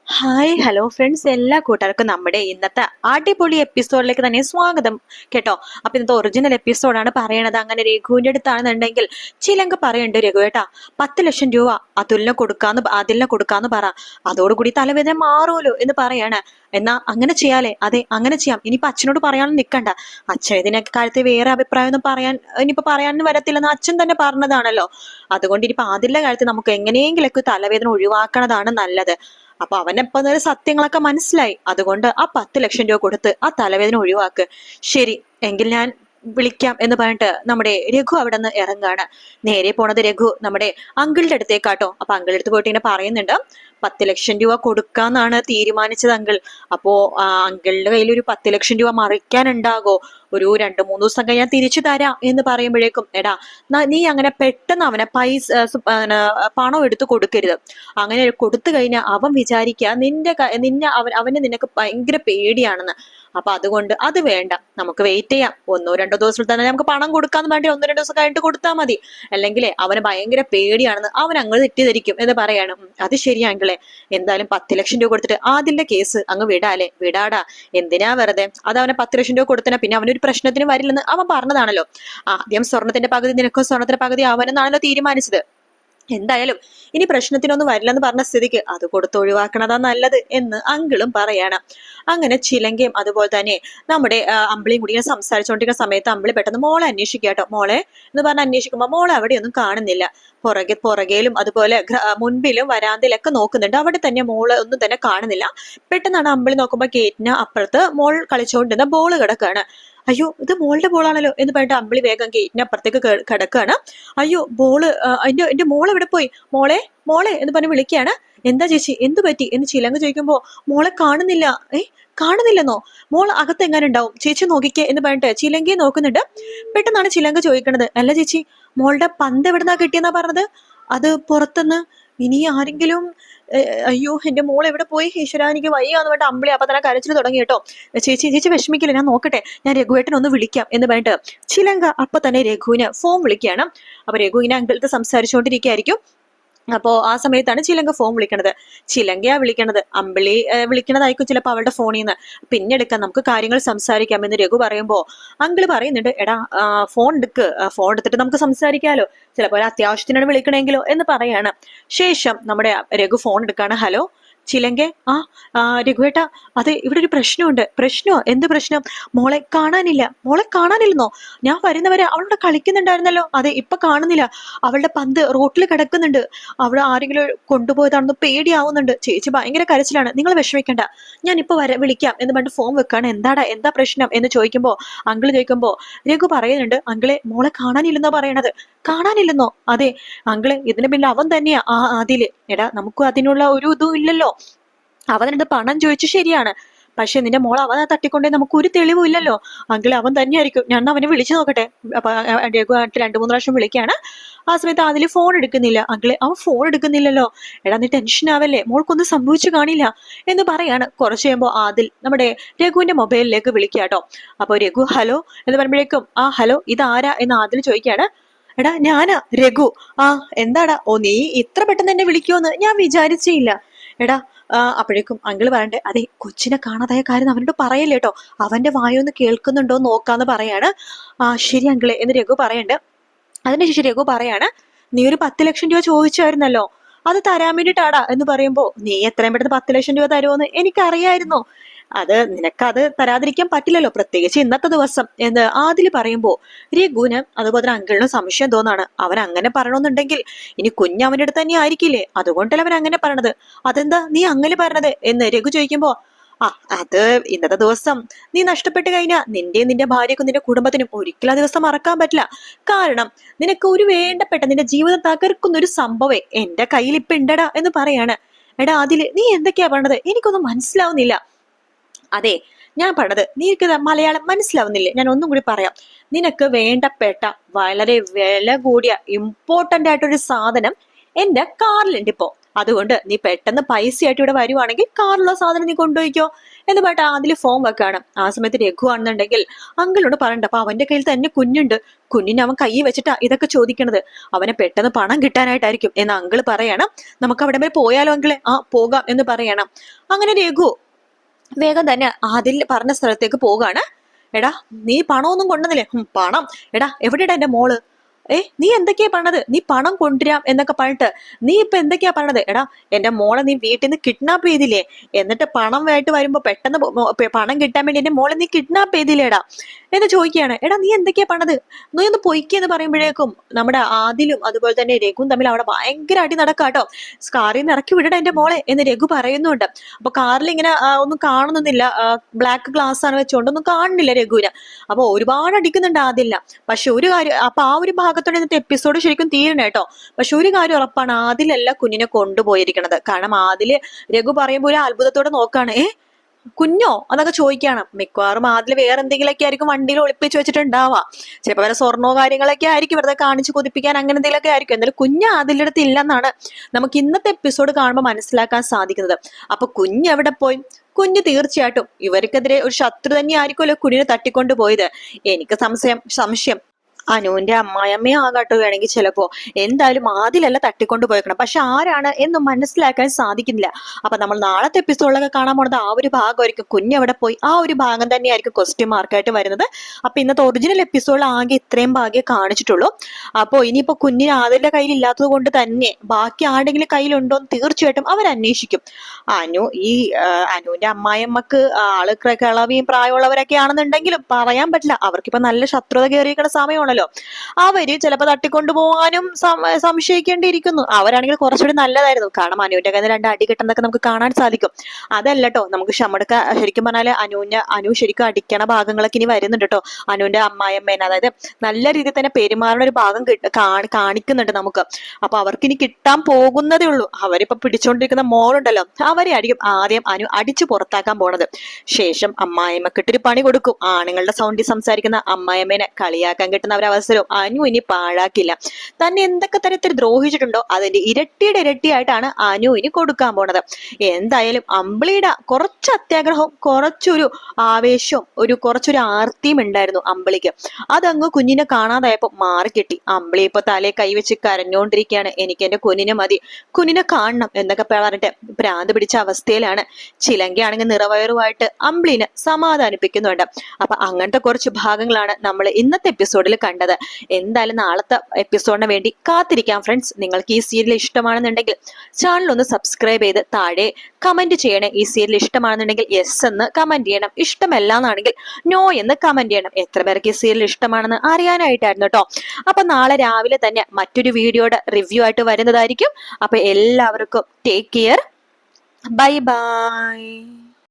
Hi hello friends, എല്ലാ കൂട്ടുകാർക്കും നമ്മുടെ ഇന്നത്തെ അടിപൊളി എപ്പിസോഡിലേക്ക് തന്നെ സ്വാഗതം കേട്ടോ. അപ്പൊ ഇന്നത്തെ ഒറിജിനൽ എപ്പിസോഡാണ് പറയണത്. അങ്ങനെ രഘുവിന്റെ അടുത്താണെന്നുണ്ടെങ്കിൽ ചിലങ്ക പറയുന്നുണ്ട്, രഘു ഏട്ടാ 10 ലക്ഷം രൂപ അതിലിനെ കൊടുക്കാന്ന് പറ, അതോടുകൂടി തലവേദന മാറുമല്ലോ എന്ന് പറയാണ്. എന്നാ അങ്ങനെ ചെയ്യാലേ? അതെ, അങ്ങനെ ചെയ്യാം. ഇനിയിപ്പൊ അച്ഛനോട് പറയാനൊന്നും നിൽക്കണ്ട. അച്ഛൻ ഇതിനൊക്കെ കാര്യത്തിൽ വേറെ അഭിപ്രായം ഒന്നും പറയാനൊന്നും വരത്തില്ലെന്ന് അച്ഛൻ തന്നെ പറഞ്ഞതാണല്ലോ. അതുകൊണ്ട് ഇനിയിപ്പൊ അതിന്റെ കാര്യത്തിൽ നമുക്ക് എങ്ങനെയെങ്കിലൊക്കെ തലവേദന ഒഴിവാക്കണതാണ് നല്ലത്. അപ്പൊ അവനെപ്പോ സത്യങ്ങളൊക്കെ മനസ്സിലായി. അതുകൊണ്ട് ആ 10 ലക്ഷം രൂപ കൊടുത്ത് ആ തലവേദന ഒഴിവാക്ക്. ശരി, എങ്കിൽ ഞാൻ വിളിക്കാം എന്ന് പറഞ്ഞിട്ട് നമ്മുടെ രഘു അവിടെ നിന്ന് ഇറങ്ങാണ്. നേരെ പോണത് രഘു നമ്മുടെ അങ്കിളുടെ അടുത്തേക്കാട്ടോ. അപ്പൊ അങ്കിളുടെ അടുത്ത് പോയിട്ട് ഇങ്ങനെ പറയുന്നുണ്ട്, 10 ലക്ഷം രൂപ കൊടുക്കാന്നാണ് തീരുമാനിച്ചത് അങ്കിൾ. അപ്പോ അങ്കിളുടെ കയ്യിൽ ഒരു 10 ലക്ഷം രൂപ മറിക്കാനുണ്ടാകോ? ഒരു 2-3 ദിവസം കഴിഞ്ഞാൽ തിരിച്ചു തരാം എന്ന് പറയുമ്പോഴേക്കും, എടാ നീ അങ്ങനെ പെട്ടെന്ന് അവനെ പണം എടുത്ത് കൊടുക്കരുത്. അങ്ങനെ കൊടുത്തു കഴിഞ്ഞാൽ അവൻ വിചാരിക്കുക അവന് നിനക്ക് ഭയങ്കര പേടിയാണെന്ന്. അപ്പൊ അതുകൊണ്ട് അത് വേണ്ട, നമുക്ക് വെയിറ്റ് ചെയ്യാം. 1-2 ദിവസത്തിൽ തന്നെ നമുക്ക് പണം കൊടുക്കാന്ന് വേണ്ടി 1-2 ദിവസം കഴിഞ്ഞിട്ട് കൊടുത്താൽ മതി. അല്ലെങ്കിൽ അവന് ഭയങ്കര പേടിയാണെന്ന് അവൻ അങ്ങ് തെറ്റിദ്ധരിക്കും എന്ന് പറയാണ്. അത് ശരിയാങ്കിളെ, എന്തായാലും 10 ലക്ഷം രൂപ കൊടുത്തിട്ട് അതിന്റെ കേസ് അങ്ങ് വിടാടാ. എന്തിനാ വെറുതെ? അത് അവനെ 10 ലക്ഷം രൂപ കൊടുത്തന പിന്നെ അവനൊരു പ്രശ്നത്തിന് വരില്ലെന്ന് അവൻ പറഞ്ഞതാണല്ലോ. ആദ്യം സ്വർണത്തിന്റെ പകുതി നിനക്കും സ്വർണത്തിന്റെ പകുതി അവനെന്നാണല്ലോ തീരുമാനിച്ചത്. എന്തായാലും ഇനി പ്രശ്നത്തിനൊന്നും വരില്ലെന്ന് പറഞ്ഞ സ്ഥിതിക്ക് അത് കൊടുത്തൊഴിവാക്കണതാ നല്ലത് എന്ന് അങ്കിളും പറയാണ്. അങ്ങനെ ചിലങ്കയും അതുപോലെ തന്നെ നമ്മുടെ അമ്പിളിയും കൂടി ഇങ്ങനെ സംസാരിച്ചുകൊണ്ടിരിക്കുന്ന സമയത്ത് അമ്പിളി പെട്ടെന്ന് മോളെ അന്വേഷിക്കാട്ടോ. മോളെ എന്ന് പറഞ്ഞ് അന്വേഷിക്കുമ്പോ മോളെ അവിടെയൊന്നും കാണുന്നില്ല. പുറകേലും അതുപോലെ മുൻപിലും വരാന്തയിലൊക്കെ നോക്കുന്നുണ്ട്. അവിടെ തന്നെ മോള് ഒന്നും തന്നെ കാണുന്നില്ല. പെട്ടെന്നാണ് അമ്പിളി നോക്കുമ്പോ ഗേറ്റിന് അപ്പുറത്ത് മോൾ കളിച്ചുകൊണ്ടിരുന്ന ബോള് കിടക്കാണ്. അയ്യോ, ഇത് മോളുടെ ബോളാണല്ലോ എന്ന് പറഞ്ഞിട്ട് അമ്പിളി വേഗം ഗേറ്റിന് അപ്പുറത്തേക്ക് കിടക്കാണ്. അയ്യോ, ബോള് എന്റെ മോൾ എവിടെ പോയി? മോളെ മോളെ എന്ന് പറഞ്ഞ് വിളിക്കുകയാണ്. എന്താ ചേച്ചി, എന്തു പറ്റി എന്ന് ചിലങ്ക ചോദിക്കുമ്പോ മോളെ കാണുന്നില്ല. കാണുന്നില്ലെന്നോ? മോൾ അകത്ത് എങ്ങനെ ഉണ്ടാവും, ചേച്ചി നോക്കിക്കേ എന്ന് പറഞ്ഞിട്ട് ചിലങ്കയെ നോക്കുന്നുണ്ട്. പെട്ടെന്നാണ് ചിലങ്ക ചോദിക്കണത്, അല്ല ചേച്ചി, മോളുടെ പന്ത് എവിടുന്നാ കിട്ടിയെന്നാ പറഞ്ഞത്? അത് പുറത്തുനിന്ന്. ഇനി ആരെങ്കിലും അയ്യോ, എന്റെ മോൾ എവിടെ പോയി? ഈശ്വരാ, എനിക്ക് വയ്യാന്ന് പറഞ്ഞിട്ട് അമ്പിളി അപ്പൊ തന്നെ കരച്ചിൽ തുടങ്ങി കേട്ടോ. ചേച്ചി ചേച്ചി വിഷമിക്കില്ല, ഞാൻ നോക്കട്ടെ, ഞാൻ രഘുവേട്ടൻ ഒന്ന് വിളിക്കാം എന്ന് പറഞ്ഞിട്ട് ചിലങ്ക അപ്പൊ തന്നെ രഘുവിന് ഫോൺ വിളിക്കുകയാണ്. അപ്പൊ രഘു ഇങ്ങനെ അങ്കിളത്ത് സംസാരിച്ചുകൊണ്ടിരിക്കുകയായിരിക്കും. അപ്പോ ആ സമയത്താണ് ചിലങ്ക ഫോൺ വിളിക്കണത്. ചിലങ്കയാ വിളിക്കണത്. അമ്പിളി വിളിക്കണതായിരിക്കും ചിലപ്പോ അവളുടെ ഫോണിൽ നിന്ന്. പിന്നെ എടുക്കാം, നമുക്ക് കാര്യങ്ങൾ സംസാരിക്കാം എന്ന് രഘു പറയുമ്പോ അങ്കിള് പറയുന്നുണ്ട്, എടാ ഫോൺ എടുത്തിട്ട് നമുക്ക് സംസാരിക്കാലോ, ചിലപ്പോൾ അത്യാവശ്യത്തിനാണ് വിളിക്കണെങ്കിലോ എന്ന് പറയാണ്. ശേഷം നമ്മുടെ രഘു ഫോൺ എടുക്കാണ്. ഹലോ ചിലങ്കെ, രഘുവേട്ടാ, അതെ, ഇവിടെ ഒരു പ്രശ്നമുണ്ട്. പ്രശ്നമോ? എന്ത് പ്രശ്നം? മോളെ കാണാനില്ലെന്നോ? ഞാൻ വരുന്നവരെ അവളുടെ കളിക്കുന്നുണ്ടായിരുന്നല്ലോ. അതെ, ഇപ്പൊ കാണുന്നില്ല. അവളുടെ പന്ത് റോട്ടിൽ കിടക്കുന്നുണ്ട്. അവിടെ ആരെങ്കിലും കൊണ്ടുപോയതാണെന്ന് പേടിയാവുന്നുണ്ട്. ചേച്ചി ഭയങ്കര കരച്ചിലാണ്. നിങ്ങൾ വിഷമിക്കണ്ട, ഞാൻ ഇപ്പൊ വിളിക്കാം എന്ന് പറഞ്ഞിട്ട് ഫോൺ വെക്കാണ്. എന്താ പ്രശ്നം എന്ന് ചോദിക്കുമ്പോ രഘു പറയുന്നുണ്ട്, അങ്കിളെ മോളെ കാണാനില്ലെന്നോ പറയണത്. കാണാനില്ലെന്നോ? അതെ അങ്കിളെ, ഇതിന് പിന്നെ അവൻ തന്നെയാ അതില്. എടാ, നമുക്ക് അതിനുള്ള ഒരു ഇതും ഇല്ലല്ലോ. അവനെടുത്ത് പണം ചോദിച്ചു, ശരിയാണ്. പക്ഷെ നിന്റെ മോൾ അവനെ തട്ടിക്കൊണ്ടേ നമുക്ക് ഒരു തെളിവും ഇല്ലല്ലോ. അങ്കിളെ, അവൻ തന്നെയായിരിക്കും. ഞാൻ അവനെ വിളിച്ചു നോക്കട്ടെ. അപ്പൊ രഘു 2-3 പ്രാവശ്യം വിളിക്കാണ്. ആ സമയത്ത് അതില് ഫോൺ എടുക്കുന്നില്ല. അങ്കിളെ, അവൻ ഫോൺ എടുക്കുന്നില്ലല്ലോ. എടാ, നീ ടെൻഷൻ ആവല്ലേ, മോൾക്കൊന്നും സംഭവിച്ചു കാണില്ല എന്ന് പറയാണ്. കുറച്ച് കഴിയുമ്പോ ആദിൽ നമ്മുടെ രഘുവിന്റെ മൊബൈലിലേക്ക് വിളിക്കാട്ടോ. അപ്പൊ രഘു ഹലോ എന്ന് പറയുമ്പോഴേക്കും, ഹലോ, ഇതാരാ എന്ന് ആദിൽ ചോദിക്കാണ്. എടാ, ഞാനാ രഘു. എന്താടാ? നീ ഇത്ര പെട്ടെന്ന് എന്നെ വിളിക്കുമെന്ന് ഞാൻ വിചാരിച്ചേയില്ല. എടാ, അപ്പോഴേക്കും അങ്കിള് പറയണ്ടേ, അതെ, കൊച്ചിനെ കാണാതായ കാര്യം അവനോട് പറയല്ലേ കേട്ടോ, അവന്റെ വായൊന്ന് കേൾക്കുന്നുണ്ടോ നോക്കാന്ന് പറയാണ്. ശരി അങ്കിളെ എന്ന് രഘു പറയണ്ട്. അതിനുശേഷം രഘു പറയാണ്, നീ ഒരു 10 ലക്ഷം രൂപ ചോദിച്ചായിരുന്നല്ലോ, അത് തരാൻ വേണ്ടിട്ടാടാ എന്ന് പറയുമ്പോ, നീ എത്രയും പെട്ടെന്ന് 10 ലക്ഷം രൂപ തരുമോന്ന് എനിക്കറിയായിരുന്നു. നിനക്കത് തരാതിരിക്കാൻ പറ്റില്ലല്ലോ, പ്രത്യേകിച്ച് ഇന്നത്തെ ദിവസം എന്ന് ആദില് പറയുമ്പോ രഘുവിന് അതുപോലെ തന്നെ അങ്കിളിന് സംശയം തോന്നാണ്. അവൻ അങ്ങനെ പറയണമെന്നുണ്ടെങ്കിൽ ഇനി കുഞ്ഞ് അവന്റെ അടുത്ത് തന്നെ ആയിരിക്കില്ലേ, അതുകൊണ്ടല്ല അവൻ അങ്ങനെ പറഞ്ഞത്. അതെന്താ നീ അങ്ങനെ പറഞ്ഞത് എന്ന് രഘു ചോദിക്കുമ്പോ, അത് ഇന്നത്തെ ദിവസം നീ നഷ്ടപ്പെട്ട് കഴിഞ്ഞാൽ നിന്റെ ഭാര്യക്കും നിന്റെ കുടുംബത്തിനും ഒരിക്കലും ആ ദിവസം മറക്കാൻ പറ്റില്ല. കാരണം നിനക്ക് ഒരു വേണ്ടപ്പെട്ട നിന്റെ ജീവിതം തകർക്കുന്ന ഒരു സംഭവം എന്റെ കയ്യിൽ ഇപ്പൊ ഉണ്ടടാ എന്ന് പറയാണ്. എടാ അതില് നീ എന്തൊക്കെയാ പറഞ്ഞത്? എനിക്കൊന്നും മനസ്സിലാവുന്നില്ല. അതെ, ഞാൻ പറഞ്ഞത് നിനക്ക് മലയാളം മനസ്സിലാവുന്നില്ലേ? ഞാൻ ഒന്നും കൂടി പറയാം. നിനക്ക് വേണ്ടപ്പെട്ട വളരെ വില കൂടിയ ഇമ്പോർട്ടന്റ് ആയിട്ടൊരു സാധനം എന്റെ കാറിലുണ്ട് ഇപ്പോ. അതുകൊണ്ട് നീ പെട്ടെന്ന് പൈസയായിട്ട് ഇവിടെ വരുവാണെങ്കിൽ കാറിലുള്ള സാധനം നീ കൊണ്ടുപോയിക്കോ എന്ന് പറഞ്ഞിട്ട് അതിൽ ഫോം വെക്കാണ്. ആ സമയത്ത് രഘു ആണെന്നുണ്ടെങ്കിൽ അങ്കിളോട് പറയണ്ട. അപ്പൊ അവന്റെ കയ്യിൽ തന്നെ കുഞ്ഞുണ്ട്. കുഞ്ഞിനെ അവൻ കൈ വെച്ചിട്ടാ ഇതൊക്കെ ചോദിക്കണത്. അവനെ പെട്ടെന്ന് പണം കിട്ടാനായിട്ടായിരിക്കും എന്ന് അങ്കിള് പറയണം. നമുക്ക് അവിടെ വരെ പോയാലോ അങ്കിളെ? ആ പോകാം എന്ന് പറയണം. അങ്ങനെ രഘു വേഗം തന്നെ അതിൽ പറഞ്ഞ സ്ഥലത്തേക്ക് പോകാണ്. എടാ നീ പണമൊന്നും കൊണ്ടുവന്നില്ലേ? പണം? എടാ എവിടെയാ എന്റെ മോള്? നീ എന്തൊക്കെയാ പറഞ്ഞത്? നീ പണം കൊണ്ടുവരാം എന്നൊക്കെ പറഞ്ഞിട്ട് നീ ഇപ്പൊ എന്തൊക്കെയാ പറഞ്ഞത്? എടാ എന്റെ മോളെ നീ വീട്ടിൽ നിന്ന് കിഡ്നാപ്പ് ചെയ്തില്ലേ? എന്നിട്ട് പണം ആയിട്ട് വരുമ്പോ പെട്ടെന്ന് പണം കിട്ടാൻ വേണ്ടി എന്റെ മോളെ നീ കിഡ്നാപ്പ് ചെയ്തില്ലേടാ എന്ന് ചോദിക്കുകയാണ്. എടാ നീ എന്തൊക്കെയാ പറഞ്ഞത്? നീ ഒന്ന് പൊയ്ക്കെന്ന് പറയുമ്പോഴേക്കും നമ്മുടെ ആദിലും അതുപോലെ തന്നെ രഘുവും തമ്മിൽ അവിടെ ഭയങ്കര അടി നടക്കാട്ടോ. കാറിൽ നിന്ന് ഇറക്കി വിടടാ എന്റെ മോളെ എന്ന് രഘു പറയുന്നുണ്ട്. അപ്പൊ കാറിൽ ഇങ്ങനെ ഒന്നും കാണുന്നില്ല, ബ്ലാക്ക് ഗ്ലാസ് ആണ് വെച്ചുകൊണ്ട് ഒന്നും കാണുന്നില്ല രഘുവിന്. അപ്പൊ ഒരുപാട് അടിക്കുന്നുണ്ട് ആദില്ല. പക്ഷെ ഒരു കാര്യം, അപ്പൊ ആ ഒരു ഭാഗത്തോടെ ഇന്നത്തെ എപ്പിസോഡ് ശരിക്കും തീരണ കേട്ടോ. പക്ഷെ ഒരു കാര്യം ഉറപ്പാണ്, ആദിലല്ല കുഞ്ഞിനെ കൊണ്ടുപോയിരിക്കണത്. കാരണം ആദില് രഘു പറയുമ്പോൾ ഒരു അത്ഭുതത്തോടെ നോക്കാണ്. കുഞ്ഞോ അതൊക്കെ ചോദിക്കണം. മിക്കവാറും അതിൽ വേറെ എന്തെങ്കിലുമൊക്കെ ആയിരിക്കും വണ്ടിയിൽ ഒളിപ്പിച്ച് വെച്ചിട്ടുണ്ടാവാ. ചിലപ്പോ വേറെ സ്വർണ്ണോ കാര്യങ്ങളൊക്കെ ആയിരിക്കും വെറുതെ കാണിച്ചു കൊതിപ്പിക്കാൻ, അങ്ങനെ എന്തെങ്കിലുമൊക്കെ ആയിരിക്കും. എന്നാലും കുഞ്ഞ് അതിൻ്റെ അടുത്ത് ഇല്ലെന്നാണ് നമുക്ക് ഇന്നത്തെ എപ്പിസോഡ് കാണുമ്പോൾ മനസ്സിലാക്കാൻ സാധിക്കുന്നത്. അപ്പൊ കുഞ്ഞ് എവിടെ പോയി? കുഞ്ഞ് തീർച്ചയായിട്ടും ഇവർക്കെതിരെ ഒരു ശത്രു തന്നെ ആയിരിക്കുമല്ലോ കുഞ്ഞിനെ തട്ടിക്കൊണ്ടു പോയത്. എനിക്ക് സംശയം അനുവിന്റെ അമ്മായിയമ്മയെ ആകാട്ടോ വേണമെങ്കിൽ ചിലപ്പോ. എന്തായാലും ആദിലല്ല തട്ടിക്കൊണ്ട് പോയേക്കണം. പക്ഷെ ആരാണ് എന്ന് മനസ്സിലാക്കാൻ സാധിക്കുന്നില്ല. അപ്പൊ നമ്മൾ നാളത്തെ എപ്പിസോഡിലൊക്കെ കാണാൻ പോണത് ആ ഒരു ഭാഗമായിരിക്കും. കുഞ്ഞെവിടെ പോയി ആ ഒരു ഭാഗം തന്നെയായിരിക്കും ക്വസ്റ്റ്യൻ മാർക്കായിട്ട് വരുന്നത്. അപ്പൊ ഇന്നത്തെ ഒറിജിനൽ എപ്പിസോഡിൽ ആകെ ഇത്രയും ഭാഗ്യം കാണിച്ചിട്ടുള്ളൂ. അപ്പോ ഇനിയിപ്പോ കുഞ്ഞിന് ആദിലിന്റെ കയ്യിൽ ഇല്ലാത്തത് കൊണ്ട് തന്നെ ബാക്കി ആരുടെങ്കിലും കയ്യിലുണ്ടോ എന്ന് തീർച്ചയായിട്ടും അവരന്വേഷിക്കും. അനുവിന്റെ അമ്മായിയമ്മക്ക് ആള് കിളവിയും പ്രായമുള്ളവരൊക്കെ ആണെന്നുണ്ടെങ്കിലും പറയാൻ പറ്റില്ല. അവർക്കിപ്പോ നല്ല ശത്രുത കയറിയിരിക്കുന്ന സമയമാണല്ലോ. അവര് ചിലപ്പോ തട്ടിക്കൊണ്ടു പോകാനും സംശയിക്കേണ്ടിയിരിക്കുന്നു. അവരാണെങ്കിൽ കുറച്ചുകൂടി നല്ലതായിരുന്നു. കാരണം അനുവിന്റെ കയ്യിൽ 2 അടി കിട്ടുന്നതൊക്കെ നമുക്ക് കാണാൻ സാധിക്കും. അതല്ലട്ടോ നമുക്ക് ഷമടുക്ക ശരിക്കും പറഞ്ഞാല് അനു ശരിക്കും അടിക്കണ ഭാഗങ്ങളൊക്കെ ഇനി വരുന്നുണ്ട് കേട്ടോ. അനുവിന്റെ അമ്മായിയമ്മേനെ, അതായത് നല്ല രീതിയിൽ തന്നെ പെരുമാറുന്ന ഒരു ഭാഗം കാണിക്കുന്നുണ്ട് നമുക്ക്. അപ്പൊ അവർക്ക് ഇനി കിട്ടാൻ പോകുന്നതേ ഉള്ളൂ. അവരിപ്പോ പിടിച്ചോണ്ടിരിക്കുന്ന മോളുണ്ടല്ലോ, അവരെ ആയിരിക്കും ആദ്യം അനു അടിച്ചു പുറത്താക്കാൻ പോണത്. ശേഷം അമ്മായിയമ്മക്കിട്ടൊരു പണി കൊടുക്കും. ആണുങ്ങളുടെ സൗണ്ടിൽ സംസാരിക്കുന്ന അമ്മായിയമ്മേനെ കളിയാക്കാൻ കിട്ടുന്ന അവസരവും അനു ഇനി പാഴാക്കില്ല. തന്നെ എന്തൊക്കെ തരത്തിൽ ദ്രോഹിച്ചിട്ടുണ്ടോ അതിന്റെ ഇരട്ടിയുടെ ഇരട്ടിയായിട്ടാണ് അനു ഇനി കൊടുക്കാൻ പോണത്. എന്തായാലും അമ്പിളിയുടെ കുറച്ച് അത്യാഗ്രഹവും കുറച്ചൊരു ആവേശവും കുറച്ചൊരു ആർത്തിയും ഉണ്ടായിരുന്നു അമ്പിളിക്ക്. അതങ്ങ് കുഞ്ഞിനെ കാണാതായപ്പോ മാറിക്കിട്ടി. അമ്പിളി ഇപ്പൊ തലയെ കൈവച്ച് കരഞ്ഞോണ്ടിരിക്കുകയാണ്. എനിക്ക് എന്റെ കുഞ്ഞിനെ മതി, കുഞ്ഞിനെ കാണണം എന്നൊക്കെ പറഞ്ഞിട്ട് ഭ്രാന്ത് പിടിച്ച അവസ്ഥയിലാണ്. ചിലങ്കയാണെങ്കിൽ നിറവയറുമായിട്ട് അമ്പിളിനെ സമാധാനിപ്പിക്കുന്നുണ്ട്. അപ്പൊ അങ്ങനത്തെ കുറച്ച് ഭാഗങ്ങളാണ് നമ്മൾ ഇന്നത്തെ എപ്പിസോഡിൽ കണ്ടത്. എന്തായാലും നാളത്തെ എപ്പിസോഡിന് വേണ്ടി കാത്തിരിക്കാം ഫ്രണ്ട്സ്. നിങ്ങൾക്ക് ഈ സീരിയൽ ഇഷ്ടമാണെന്നുണ്ടെങ്കിൽ ചാനൽ ഒന്ന് സബ്സ്ക്രൈബ് ചെയ്ത് താഴെ കമന്റ് ചെയ്യണേ. ഈ സീരിയൽ ഇഷ്ടമാണെന്നുണ്ടെങ്കിൽ യെസ് എന്ന് കമന്റ് ചെയ്യണം. ഇഷ്ടമല്ല എന്നാണെങ്കിൽ നോ എന്ന് കമന്റ് ചെയ്യണം. എത്ര പേർക്ക് ഈ സീരിയൽ ഇഷ്ടമാണെന്ന് അറിയാനായിട്ടായിരുന്നു കേട്ടോ. അപ്പൊ നാളെ രാവിലെ തന്നെ മറ്റൊരു വീഡിയോയുടെ റിവ്യൂ ആയിട്ട് വരുന്നതായിരിക്കും. അപ്പൊ എല്ലാവർക്കും ടേക്ക് കെയർ, ബൈ ബൈ.